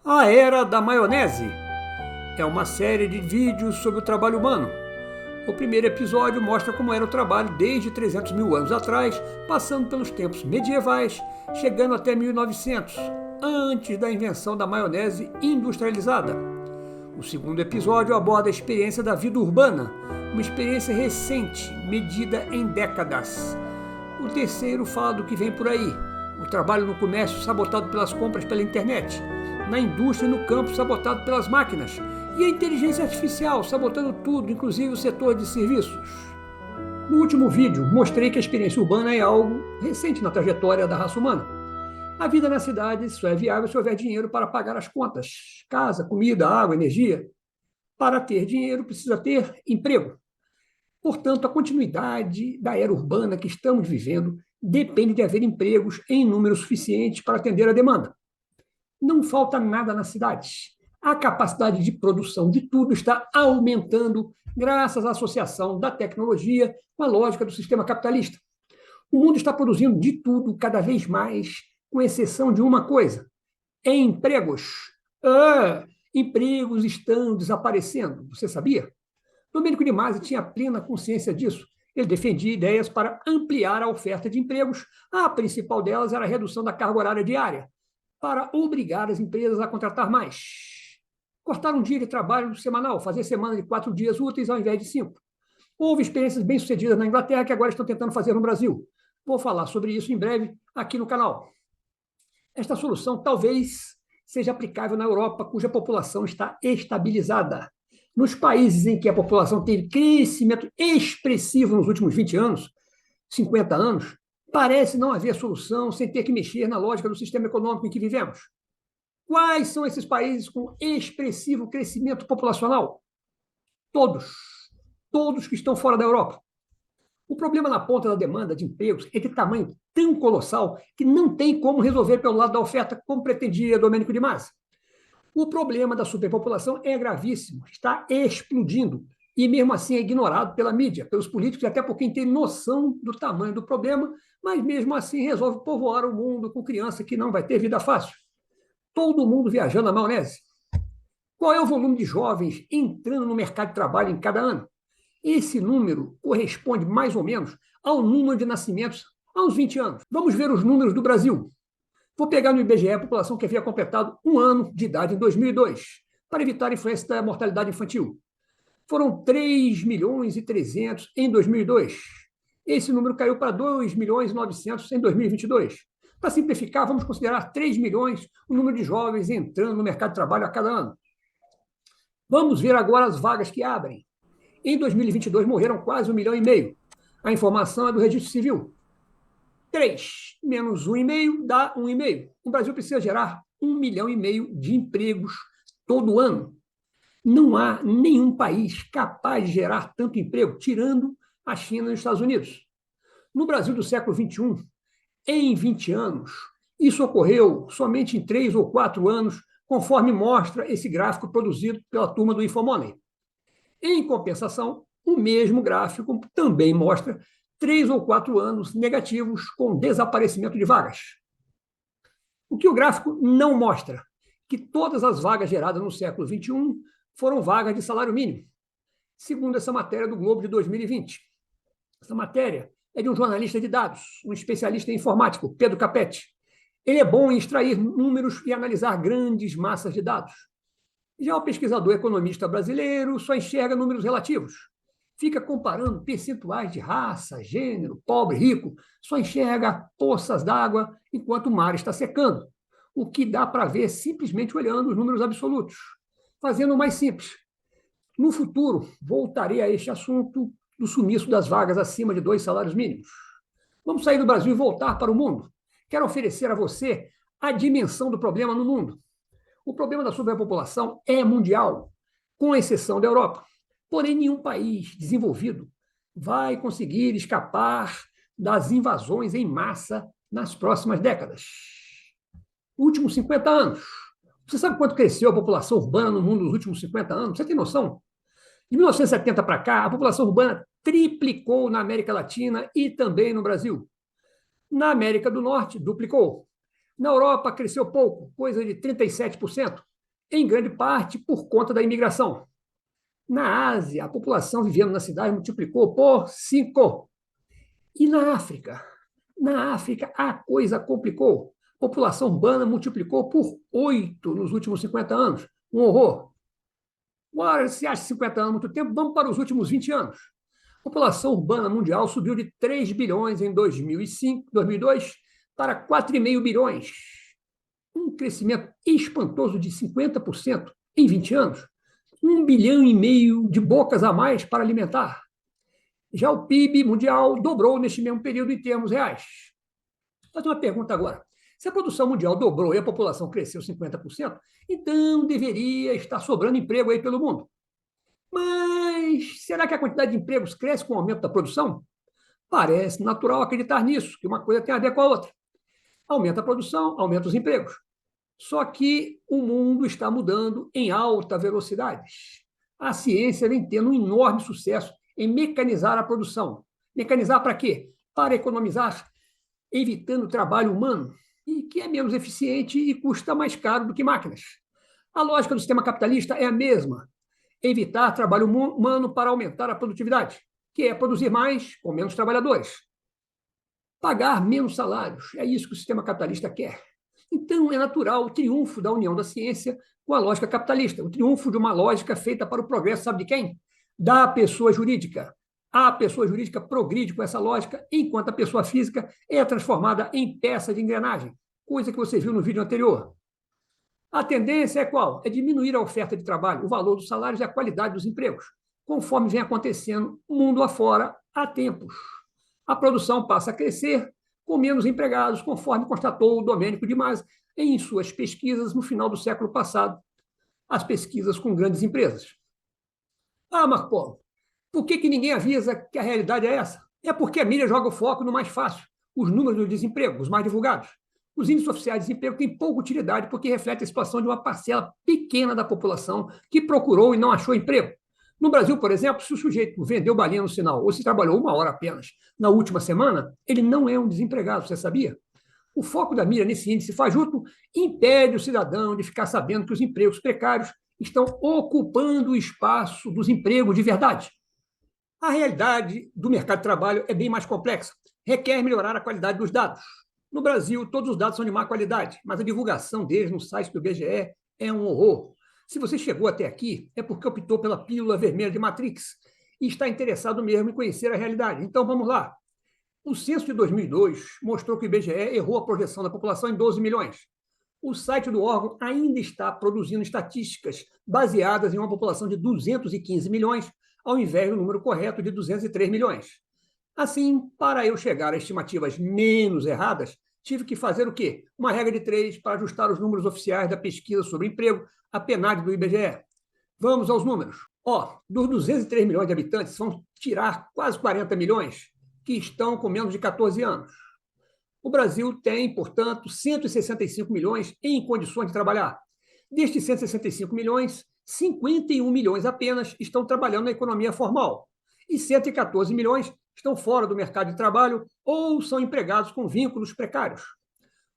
A Era da Maionese é uma série de vídeos sobre o trabalho humano. O primeiro episódio mostra como era o trabalho desde 300 mil anos atrás, passando pelos tempos medievais, chegando até 1900, antes da invenção da maionese industrializada. O segundo episódio aborda a experiência da vida urbana, uma experiência recente, medida em décadas. O terceiro fala do que vem por aí, o trabalho no comércio sabotado pelas compras pela internet, na indústria e no campo sabotado pelas máquinas, e a inteligência artificial sabotando tudo, inclusive o setor de serviços. No último vídeo, mostrei que a experiência urbana é algo recente na trajetória da raça humana. A vida na cidade só é viável se houver dinheiro para pagar as contas, casa, comida, água, energia. Para ter dinheiro, precisa ter emprego. Portanto, a continuidade da era urbana que estamos vivendo depende de haver empregos em número suficiente para atender a demanda. Não falta nada nas cidades. A capacidade de produção de tudo está aumentando graças à associação da tecnologia com a lógica do sistema capitalista. O mundo está produzindo de tudo cada vez mais, com exceção de uma coisa: empregos. Empregos estão desaparecendo. Você sabia? Domênico de Masi tinha plena consciência disso. Ele defendia ideias para ampliar a oferta de empregos. A principal delas era a redução da carga horária diária, para obrigar as empresas a contratar mais. Cortar um dia de trabalho semanal, fazer semana de 4 dias úteis ao invés de 5. Houve experiências bem-sucedidas na Inglaterra que agora estão tentando fazer no Brasil. Vou falar sobre isso em breve aqui no canal. Esta solução talvez seja aplicável na Europa, cuja população está estabilizada. Nos países em que a população teve crescimento expressivo nos últimos 20 anos, 50 anos, parece não haver solução sem ter que mexer na lógica do sistema econômico em que vivemos. Quais são esses países com expressivo crescimento populacional? Todos. Todos que estão fora da Europa. O problema na ponta da demanda de empregos é de tamanho tão colossal que não tem como resolver pelo lado da oferta, como pretendia Domênico de Masi. O problema da superpopulação é gravíssimo, está explodindo, e mesmo assim é ignorado pela mídia, pelos políticos, até por quem tem noção do tamanho do problema, mas mesmo assim resolve povoar o mundo com criança que não vai ter vida fácil. Todo mundo viajando na maionese. Qual é o volume de jovens entrando no mercado de trabalho em cada ano? Esse número corresponde mais ou menos ao número de nascimentos há uns 20 anos. Vamos ver os números do Brasil. Vou pegar no IBGE a população que havia completado 1 ano de idade em 2002, para evitar a influência da mortalidade infantil. Foram 3 milhões e 300 em 2002. Esse número caiu para 2 milhões e 900 em 2022. Para simplificar, vamos considerar 3 milhões o número de jovens entrando no mercado de trabalho a cada ano. Vamos ver agora as vagas que abrem. Em 2022, morreram quase 1,5 milhão. A informação é do Registro Civil. 3 menos 1,5 dá 1,5. O Brasil precisa gerar 1,5 milhão de empregos todo ano. Não há nenhum país capaz de gerar tanto emprego, tirando a China e os Estados Unidos. No Brasil do século XXI, em 20 anos, isso ocorreu somente em 3 ou 4 anos, conforme mostra esse gráfico produzido pela turma do Infomoney. Em compensação, o mesmo gráfico também mostra 3 ou 4 anos negativos com desaparecimento de vagas. O que o gráfico não mostra? Que todas as vagas geradas no século XXI foram vagas de salário mínimo, segundo essa matéria do Globo de 2020. Essa matéria é de um jornalista de dados, um especialista em informática, Pedro Capete. Ele é bom em extrair números e analisar grandes massas de dados. Já o pesquisador economista brasileiro só enxerga números relativos. Fica comparando percentuais de raça, gênero, pobre, rico, só enxerga poças d'água enquanto o mar está secando. O que dá para ver simplesmente olhando os números absolutos. Fazendo o mais simples. No futuro, voltarei a este assunto do sumiço das vagas acima de 2 salários mínimos. Vamos sair do Brasil e voltar para o mundo. Quero oferecer a você a dimensão do problema no mundo. O problema da superpopulação é mundial, com exceção da Europa. Porém, nenhum país desenvolvido vai conseguir escapar das invasões em massa nas próximas décadas. Últimos 50 anos. Você sabe quanto cresceu a população urbana no mundo nos últimos 50 anos? Você tem noção? De 1970 para cá, a população urbana triplicou na América Latina e também no Brasil. Na América do Norte, duplicou. Na Europa, cresceu pouco, coisa de 37%. em grande parte por conta da imigração. Na Ásia, a população vivendo na cidade multiplicou por 5. E na África? Na África, a coisa complicou. A população urbana multiplicou por 8 nos últimos 50 anos. Um horror. Agora, se acha 50 anos muito tempo, vamos para os últimos 20 anos. A população urbana mundial subiu de 3 bilhões em 2002 para 4,5 bilhões. Um crescimento espantoso de 50% em 20 anos. 1,5 bilhão de bocas a mais para alimentar. Já o PIB mundial dobrou neste mesmo período em termos reais. Vou fazer uma pergunta agora. Se a produção mundial dobrou e a população cresceu 50%, então deveria estar sobrando emprego aí pelo mundo. Mas será que a quantidade de empregos cresce com o aumento da produção? Parece natural acreditar nisso, que uma coisa tem a ver com a outra. Aumenta a produção, aumenta os empregos. Só que o mundo está mudando em alta velocidade. A ciência vem tendo um enorme sucesso em mecanizar a produção. Mecanizar para quê? Para economizar, evitando o trabalho humano, e que é menos eficiente e custa mais caro do que máquinas. A lógica do sistema capitalista é a mesma: evitar trabalho humano para aumentar a produtividade, que é produzir mais com menos trabalhadores. Pagar menos salários, é isso que o sistema capitalista quer. Então, é natural o triunfo da união da ciência com a lógica capitalista, o triunfo de uma lógica feita para o progresso, sabe de quem? Da pessoa jurídica. A pessoa jurídica progride com essa lógica, enquanto a pessoa física é transformada em peça de engrenagem, coisa que você viu no vídeo anterior. A tendência é qual? É diminuir a oferta de trabalho, o valor dos salários e a qualidade dos empregos, conforme vem acontecendo mundo afora há tempos. A produção passa a crescer com menos empregados, conforme constatou o Domênico de Masi em suas pesquisas no final do século passado, as pesquisas com grandes empresas. Ah, Marco Polo, por que ninguém avisa que a realidade é essa? É porque a mídia joga o foco no mais fácil, os números do desemprego, os mais divulgados. Os índices oficiais de desemprego têm pouca utilidade porque refletem a situação de uma parcela pequena da população que procurou e não achou emprego. No Brasil, por exemplo, se o sujeito vendeu balinha no sinal ou se trabalhou 1 hora apenas na última semana, ele não é um desempregado, você sabia? O foco da mídia nesse índice fajuto impede o cidadão de ficar sabendo que os empregos precários estão ocupando o espaço dos empregos de verdade. A realidade do mercado de trabalho é bem mais complexa, requer melhorar a qualidade dos dados. No Brasil, todos os dados são de má qualidade, mas a divulgação deles no site do IBGE é um horror. Se você chegou até aqui, é porque optou pela pílula vermelha de Matrix e está interessado mesmo em conhecer a realidade. Então, vamos lá. O censo de 2002 mostrou que o IBGE errou a projeção da população em 12 milhões. O site do órgão ainda está produzindo estatísticas baseadas em uma população de 215 milhões, ao invés do número correto de 203 milhões. Assim, para eu chegar a estimativas menos erradas, tive que fazer o quê? Uma regra de 3 para ajustar os números oficiais da pesquisa sobre emprego, a PNAD do IBGE. Vamos aos números. Dos 203 milhões de habitantes, vamos tirar quase 40 milhões que estão com menos de 14 anos. O Brasil tem, portanto, 165 milhões em condições de trabalhar. Destes 165 milhões, 51 milhões apenas estão trabalhando na economia formal e 114 milhões estão fora do mercado de trabalho ou são empregados com vínculos precários.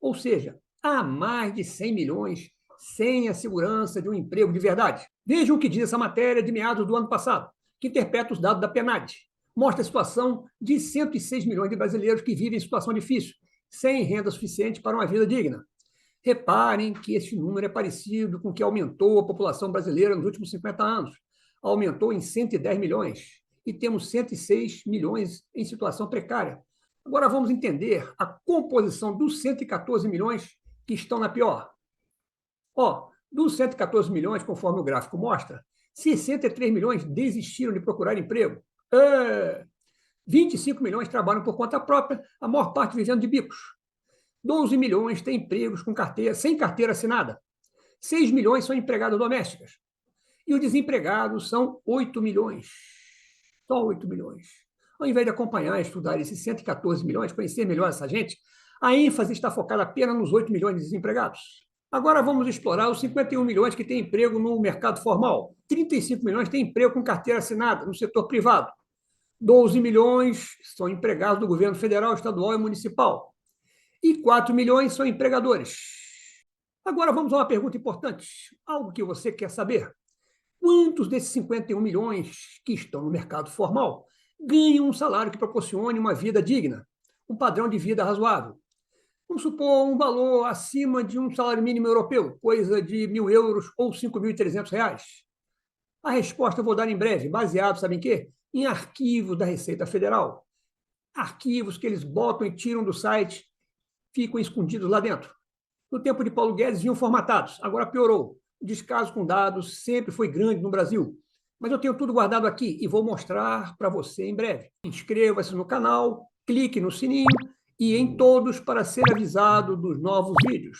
Ou seja, há mais de 100 milhões sem a segurança de um emprego de verdade. Vejam o que diz essa matéria de meados do ano passado, que interpreta os dados da PNAD. Mostra a situação de 106 milhões de brasileiros que vivem em situação difícil, sem renda suficiente para uma vida digna. Reparem que este número é parecido com o que aumentou a população brasileira nos últimos 50 anos. Aumentou em 110 milhões e temos 106 milhões em situação precária. Agora vamos entender a composição dos 114 milhões que estão na pior. Dos 114 milhões, conforme o gráfico mostra, 63 milhões desistiram de procurar emprego. 25 milhões trabalham por conta própria, a maior parte vivendo de bicos. 12 milhões têm empregos com sem carteira assinada. 6 milhões são empregadas domésticas. E os desempregados são 8 milhões. Só 8 milhões. Ao invés de acompanhar e estudar esses 114 milhões, conhecer melhor essa gente, a ênfase está focada apenas nos 8 milhões de desempregados. Agora vamos explorar os 51 milhões que têm emprego no mercado formal. 35 milhões têm emprego com carteira assinada no setor privado. 12 milhões são empregados do governo federal, estadual e municipal. E 4 milhões são empregadores. Agora vamos a uma pergunta importante, algo que você quer saber. Quantos desses 51 milhões que estão no mercado formal ganham um salário que proporcione uma vida digna, um padrão de vida razoável? Vamos supor um valor acima de um salário mínimo europeu, coisa de 1.000 euros ou 5.300 reais. A resposta eu vou dar em breve, baseado, sabe em quê? Em arquivos da Receita Federal. Arquivos que eles botam e tiram do site, ficam escondidos lá dentro. No tempo de Paulo Guedes vinham formatados, agora piorou. O descaso com dados sempre foi grande no Brasil. Mas eu tenho tudo guardado aqui e vou mostrar para você em breve. Inscreva-se no canal, clique no sininho e em todos para ser avisado dos novos vídeos.